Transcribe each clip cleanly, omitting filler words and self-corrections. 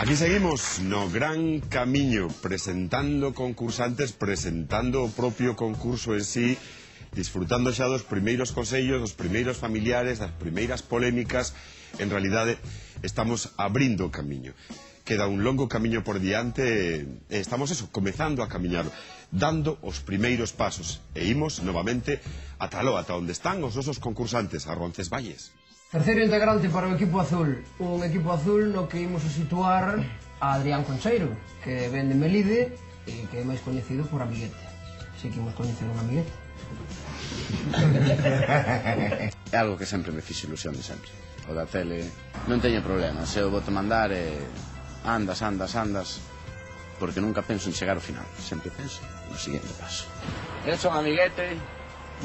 Aquí seguimos no Gran Camiño, presentando concursantes, presentando o propio concurso en sí, disfrutando xa dos primeiros consellos, dos primeiros familiares, das primeiras polémicas. En realidade, estamos abrindo o camiño. Queda un longo camiño por diante e estamos comezando a camiñar, dando os primeiros pasos. E imos, novamente, ata onde están os nosos concursantes, a Roncesvalles. Terceiro integrante para o equipo azul. Un equipo azul no que imos a situar a Adrián Concheiro, que ven de Melide e que é máis coñecido por Amiguete. Así que imos coñecer un Amiguete. É algo que sempre me fixo ilusión de sempre. O da tele non teño problema, se eu boto mandar andas, porque nunca penso en chegar ao final, sempre penso no seguinte paso. Eu son Amiguete,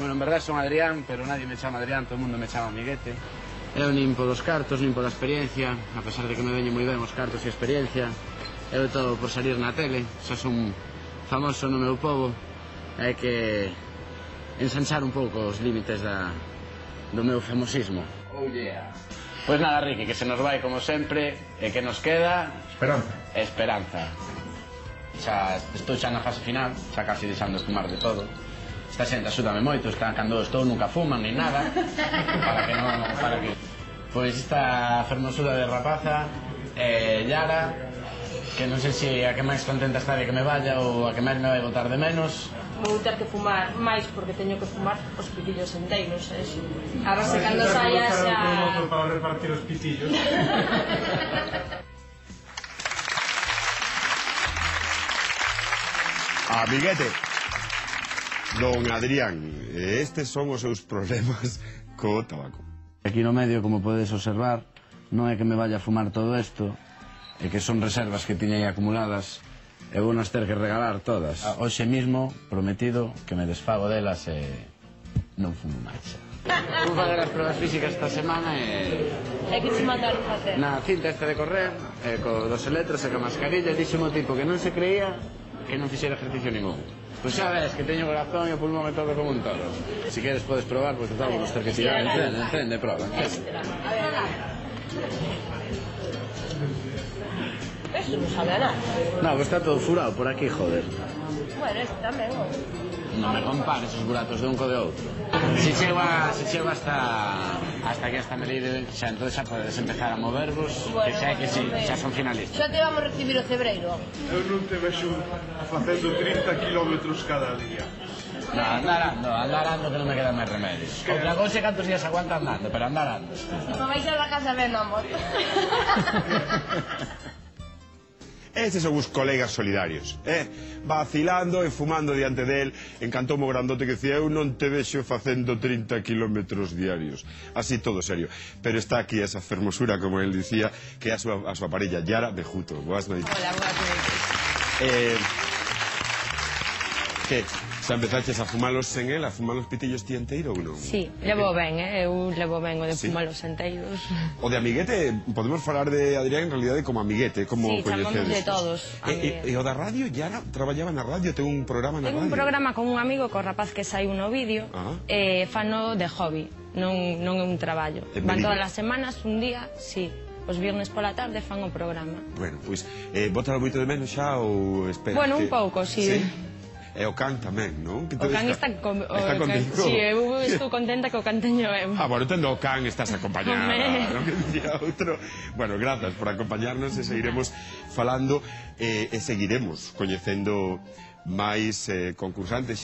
bueno, en verdade son Adrián, pero nadie me chama Adrián, todo o mundo me chama Amiguete. Eu nin polos cartos, nin pola experiencia, a pesar de que me veñen moi ben os cartos e a experiencia. Eu todo por salir na tele, xa son famoso no meu povo, hai que ensanchar un pouco os límites do meu famosismo. Oh yeah. Pois nada, Ricky, que se nos vai como sempre, e que nos queda... Esperanza. Xa estou xa na fase final, xa casi deixando de fumar de todo. Esta xente axúdame moito, cando estou nunca fuman ni nada, para que... Pois esta fermosura de rapaza, Yara, que non sei se a que máis contenta está de que me vaya ou a que máis me vai botar de menos. Vou ter que fumar máis porque teño que fumar os pitillos enteiros, a base cando saia xa... Para repartir os pitillos. Amiguete, don Adrián, estes son os seus problemas co tabaco. Aquí no medio, como podes observar, non é que me vaya a fumar todo isto, é que son reservas que tiña aí acumuladas e vou nas ter que regalar todas. Hoxe mismo, prometido, que me desfago delas e non fumo máis. Vou fazer as pruebas físicas esta semana e... É que se mandaron facer? Na cinta esta de correr, co dos electros e co mascarilla, díximo tipo que non se creía que non fixera ejercicio ningún. Pois xa ves que teño corazón e o pulmón e todo como un toro. Si queres podes probar, porque total vamos ter que tirar. Encende, proba. Eso non sabe a nada. No, que está todo furado por aquí, joder. Bueno, este tamén, o... Non me compares os buratos de un co de outro. Se chego hasta aquí, hasta Melide, xa entón xa podes empezar a movervos, que xa é que sí, xa son finalistas. Xa te vamos recibir o cebreiro. Eu non te vexo facendo 30 kilómetros cada día. No, andar ando que non me queda máis remedios. Outra cousa é cantos días aguanta andando, pero andar ando. Non vais a la casa vendo a moto. Estes son os colegas solidarios, vacilando e fumando diante del. Encantoume o grandote que decía: eu non te vexo facendo 30 kilómetros diarios. Así todo serio. Pero está aquí esa fermosura, como él dicía, que é a súa parella, Yara Bejuto. Boas noites. Hola, boas noites. Que? Xa empezaches a fumalos sen el, a fumar os pitillos ti enteiro ou non? Sí, levo ben, eu levo ben o de fumalos enteiros. O de Amiguete, podemos falar de Adrián en realidade como Amiguete, como sí, chamamos de todos. E o da radio, Yara traballaba na radio, ten un programa na radio? Ten un programa con un amigo, co rapaz que saiu no vídeo, fano de hobby, non é un traballo. Van todas as semanas, un día, sí. Os viernes pola tarde fan o programa. Bueno, pois, bótalo moito de menos xa ou espera? Bueno, un pouco, sí. E o can tamén, non? O can está contigo. Si, eu estou contenta que o can teño eu. Bueno, tendo o can estás acompañada, non que dicía outro. Bueno, grazas por acompañarnos e seguiremos falando e seguiremos coñecendo máis concursantes.